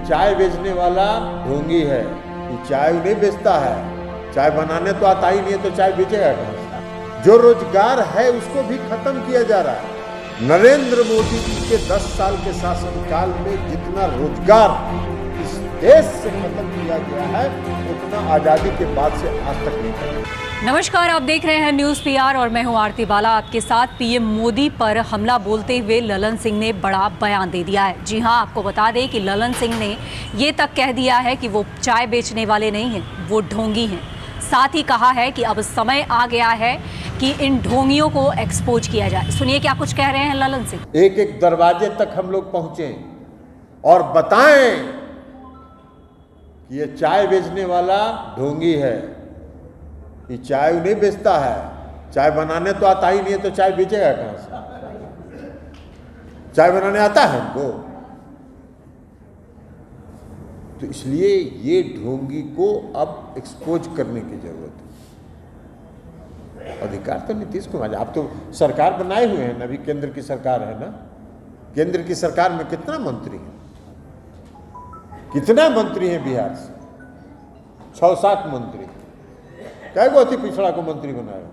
चाय बेचने वाला ढोंगी है, ये चाय नहीं बेचता है, चाय बनाने तो आता ही नहीं है, तो चाय बेचेगा कहां से? जो रोजगार है उसको भी खत्म किया जा रहा है। नरेंद्र मोदी जी के 10 साल के शासनकाल में जितना रोजगार इस देश से खत्म किया गया है उतना आजादी के बाद से आज तक नहीं किया। नमस्कार, आप देख रहे हैं न्यूज़ पीआर और मैं हूं आरती बाला आपके साथ। पीएम मोदी पर हमला बोलते हुए ललन सिंह ने बड़ा बयान दे दिया है। जी हां, आपको बता दें कि ललन सिंह ने ये तक कह दिया है कि वो चाय बेचने वाले नहीं हैं, वो ढोंगी हैं। साथ ही कहा है कि अब समय आ गया है कि इन ढोंगियों को एक्सपोज किया जाए। सुनिए क्या कुछ कह रहे हैं ललन सिंह। एक एक दरवाजे तक हम लोग पहुंचे और बताएं कि ये चाय बेचने वाला ढोंगी है, ये चाय नहीं बेचता है, चाय बनाने तो आता ही नहीं है, तो चाय बेचेगा कहां से? चाय बनाने आता है हमको? तो इसलिए ये ढोंगी को अब एक्सपोज करने की जरूरत है। अधिकार तो नीतीश कुमार, आप तो सरकार बनाए हुए हैं ना, अभी केंद्र की सरकार है ना। केंद्र की सरकार में कितना मंत्री है, कितना मंत्री हैं बिहार से? 6-7 मंत्री। क्या को अति पिछड़ा को मंत्री बनाया?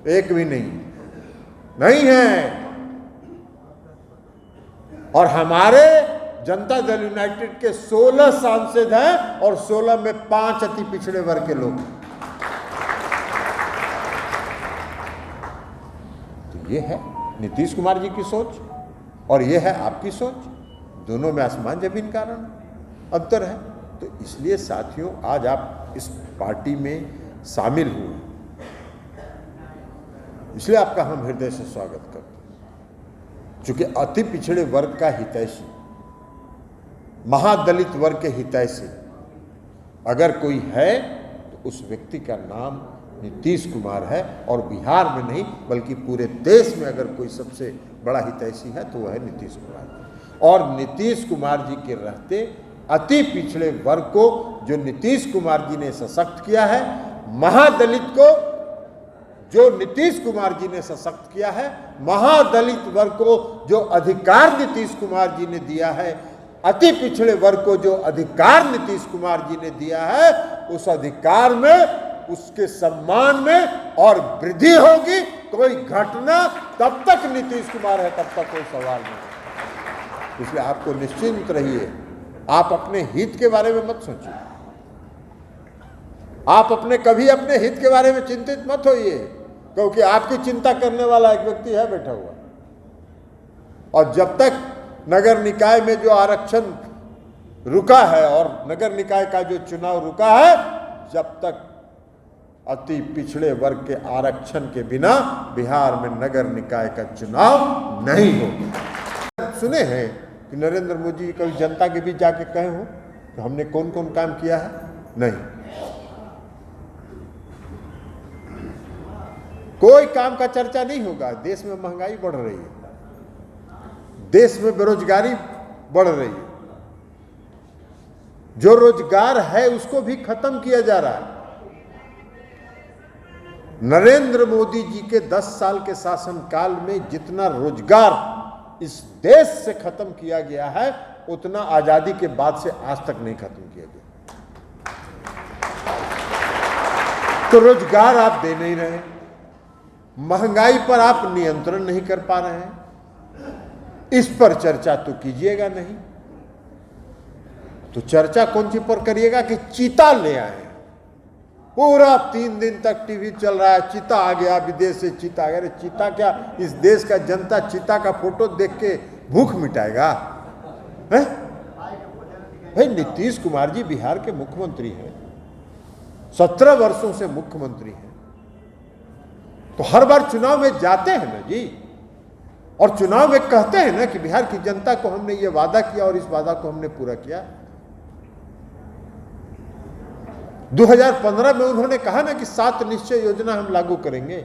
एक भी नहीं है। और हमारे जनता दल यूनाइटेड के 16 सांसद हैं और 16 में 5 अति पिछड़े वर्ग के लोग। तो ये है नीतीश कुमार जी की सोच और ये है आपकी सोच, दोनों में आसमान जमीन का अंतर है। तो इसलिए साथियों, आज आप इस पार्टी में शामिल हुए, इसलिए आपका हम हृदय से स्वागत करते हैं। चूंकि अति पिछड़े वर्ग का हितैषी, महादलित वर्ग के हितैषी अगर कोई है तो उस व्यक्ति का नाम नीतीश कुमार है। और बिहार में नहीं बल्कि पूरे देश में अगर कोई सबसे बड़ा हितैषी है तो वह है नीतीश कुमार। और नीतीश कुमार जी के रहते अति पिछड़े वर्ग को जो नीतीश कुमार जी ने सशक्त किया है, महादलित को जो नीतीश कुमार जी ने सशक्त किया है, महादलित वर्ग को जो अधिकार नीतीश कुमार जी ने दिया है, अति पिछड़े वर्ग को जो अधिकार नीतीश कुमार जी ने दिया है, उस अधिकार में, उसके सम्मान में और वृद्धि होगी। कोई घटना तब तक नीतीश कुमार है तब तक कोई सवाल नहीं। इसलिए आपको निश्चिंत रहिए, आप अपने हित के बारे में मत सोचिए, आप कभी अपने हित के बारे में चिंतित मत होइए, क्योंकि आपकी चिंता करने वाला एक व्यक्ति है बैठा हुआ। और जब तक नगर निकाय में जो आरक्षण रुका है और नगर निकाय का जो चुनाव रुका है, जब तक अति पिछड़े वर्ग के आरक्षण के बिना बिहार में नगर निकाय का चुनाव नहीं होगा। सुने हैं कि नरेंद्र मोदी कभी जनता के बीच जाके कहे हो कि हमने कौन कौन काम किया है? नहीं, कोई काम का चर्चा नहीं होगा। देश में महंगाई बढ़ रही है, देश में बेरोजगारी बढ़ रही है, जो रोजगार है उसको भी खत्म किया जा रहा है। नरेंद्र मोदी जी के 10 साल के शासनकाल में जितना रोजगार इस देश से खत्म किया गया है उतना आजादी के बाद से आज तक नहीं खत्म किया गया। तो रोजगार आप दे नहीं रहे, महंगाई पर आप नियंत्रण नहीं कर पा रहे हैं, इस पर चर्चा तो कीजिएगा नहीं। तो चर्चा कौन सी पर करिएगा कि चीता ले आए? पूरा 3 दिन तक टीवी चल रहा है, चीता आ गया, विदेश से चीता आ गया। अरे चीता क्या, इस देश का जनता चीता का फोटो देख के भूख मिटाएगा? भाई नीतीश कुमार जी बिहार के मुख्यमंत्री हैं, 17 वर्षों से मुख्यमंत्री हैं, तो हर बार चुनाव में जाते हैं ना जी, और चुनाव में कहते हैं ना कि बिहार की जनता को हमने ये वादा किया और इस वादा को हमने पूरा किया। 2015 में उन्होंने कहा ना कि 7 निश्चय योजना हम लागू करेंगे,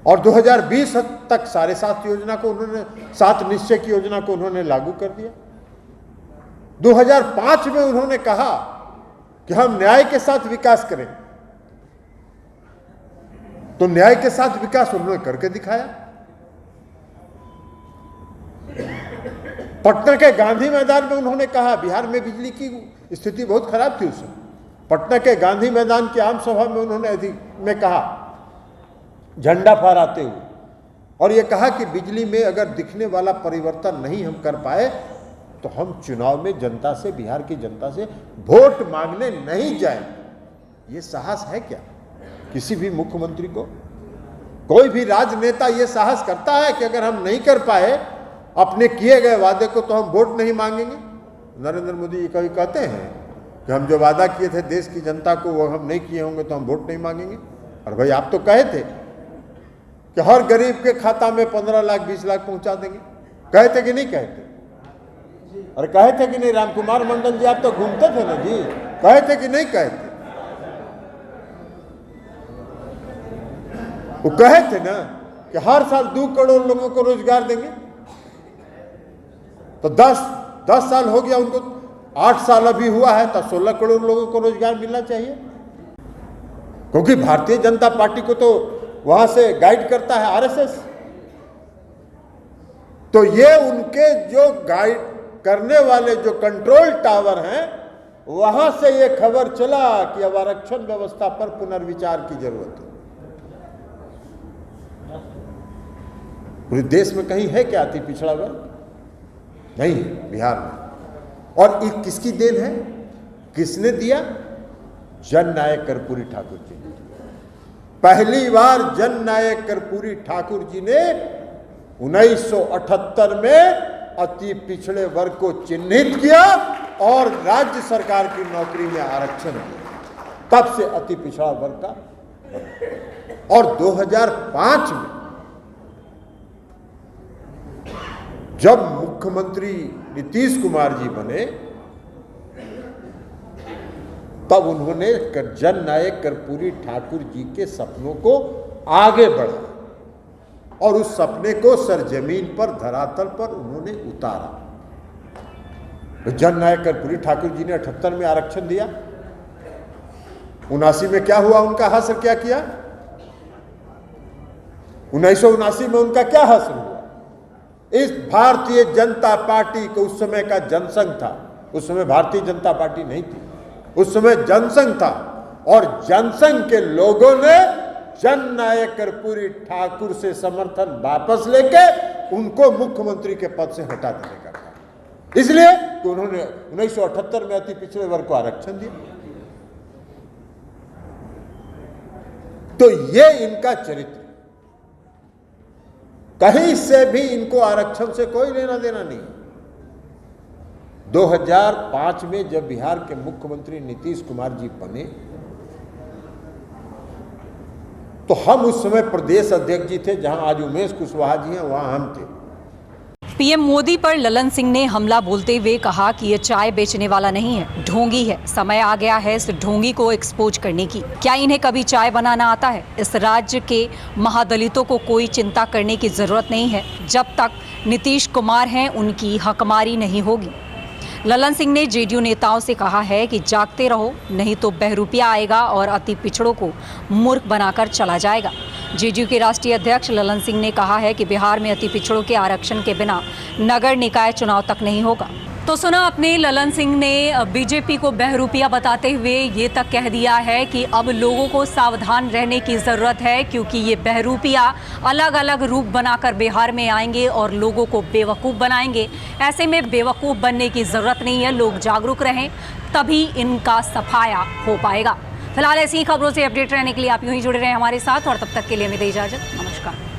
और 2020 तक 7.5 योजना को उन्होंने, 7 निश्चय की योजना को उन्होंने लागू कर दिया। 2005 में उन्होंने कहा कि हम न्याय के साथ विकास करेंगे, तो न्याय के साथ विकास उन्होंने करके दिखाया। पटना के गांधी मैदान में उन्होंने कहा, बिहार में बिजली की स्थिति बहुत खराब थी उस समय, पटना के गांधी मैदान की आम सभा में उन्होंने कहा, झंडा फहराते हुए, और ये कहा कि बिजली में अगर दिखने वाला परिवर्तन नहीं हम कर पाए तो हम चुनाव में जनता से, बिहार की जनता से वोट मांगने नहीं जाएंगे। ये साहस है क्या किसी भी मुख्यमंत्री को? कोई भी राजनेता ये साहस करता है कि अगर हम नहीं कर पाए अपने किए गए वादे को तो हम वोट नहीं मांगेंगे? नरेंद्र मोदी ये कभी कहते हैं कि हम जो वादा किए थे देश की जनता को वो हम नहीं किए होंगे तो हम वोट नहीं मांगेंगे? और भाई आप तो कहे थे कि हर गरीब के खाता में 15 लाख 20 लाख पहुंचा देंगे, कहे थे कि नहीं कहे थे? अरे कहे थे कि नहीं? रामकुमार मंडल जी आप तो घूमते थे ना जी, कहे थे कि नहीं कहे थे? वो कहे थे ना कि हर साल 2 करोड़ लोगों को रोजगार देंगे। तो 10 साल हो गया उनको, 8 साल अभी हुआ है, तो 16 करोड़ लोगों को रोजगार मिलना चाहिए, क्योंकि भारतीय जनता पार्टी को तो वहां से गाइड करता है आरएसएस। तो ये उनके जो गाइड करने वाले जो कंट्रोल टावर हैं, वहां से ये खबर चला कि अब आरक्षण व्यवस्था पर पुनर्विचार की जरूरत है। पूरे देश में कहीं है क्या अति पिछड़ा वर्ग? नहीं है, बिहार में। और ये किसकी देन है? किसने दिया? जननायक कर्पूरी ठाकुर जी ने। पहली बार जननायक कर्पूरी ठाकुर जी ने 1978 में अति पिछड़े वर्ग को चिन्हित किया और राज्य सरकार की नौकरी में आरक्षण दिया। तब से अति पिछड़ा वर्ग का। और 2005 में जब मुख्यमंत्री नीतीश कुमार जी बने, तब उन्होंने जननायक कर्पूरी ठाकुर जी के सपनों को आगे बढ़ाया और उस सपने को सरजमीन पर, धरातल पर उन्होंने उतारा। तो जननायक कर्पूरी ठाकुर जी ने 78 में आरक्षण दिया। 79 में क्या हुआ? उनका हासिल क्या किया? 1979 में उनका क्या हासिल हुआ? इस भारतीय जनता पार्टी को, उस समय का जनसंघ था, उस समय भारतीय जनता पार्टी नहीं थी, उस समय जनसंघ था, और जनसंघ के लोगों ने जननायक कर्पूरी ठाकुर से समर्थन वापस लेके उनको मुख्यमंत्री के पद से हटा देने का कहा। इसलिए कि उन्होंने 1978 में अति पिछड़े वर्ग को आरक्षण दिया। तो ये इनका चरित्र, कहीं से भी इनको आरक्षण से कोई लेना देना नहीं। 2005 में जब बिहार के मुख्यमंत्री नीतीश कुमार जी बने, तो हम उस समय प्रदेश अध्यक्ष जी थे, जहां आज उमेश कुशवाहा जी हैं वहां हम थे। पीएम मोदी पर ललन सिंह ने हमला बोलते हुए कहा कि ये चाय बेचने वाला नहीं है, ढोंगी है। समय आ गया है इस ढोंगी को एक्सपोज करने की। क्या इन्हें कभी चाय बनाना आता है? इस राज्य के महादलितों को कोई चिंता करने की जरूरत नहीं है। जब तक नीतीश कुमार हैं उनकी हकमारी नहीं होगी। ललन सिंह ने जेडीयू नेताओं से कहा है कि जागते रहो, नहीं तो बहरूपिया आएगा और अति पिछड़ों को मूर्ख बनाकर चला जाएगा। जेडीयू के राष्ट्रीय अध्यक्ष ललन सिंह ने कहा है कि बिहार में अति पिछड़ों के आरक्षण के बिना नगर निकाय चुनाव तक नहीं होगा। तो सुना अपने ललन सिंह ने बीजेपी को बहरूपिया बताते हुए ये तक कह दिया है कि अब लोगों को सावधान रहने की ज़रूरत है, क्योंकि ये बहरूपिया अलग अलग रूप बनाकर बिहार में आएंगे और लोगों को बेवकूफ़ बनाएंगे। ऐसे में बेवकूफ़ बनने की ज़रूरत नहीं है, लोग जागरूक रहें, तभी इनका सफाया हो पाएगा। फिलहाल ऐसी ही खबरों से अपडेट रहने के लिए आप यूँ ही जुड़े रहें हमारे साथ, और तब तक के लिए हमें दे इजाज़त। नमस्कार।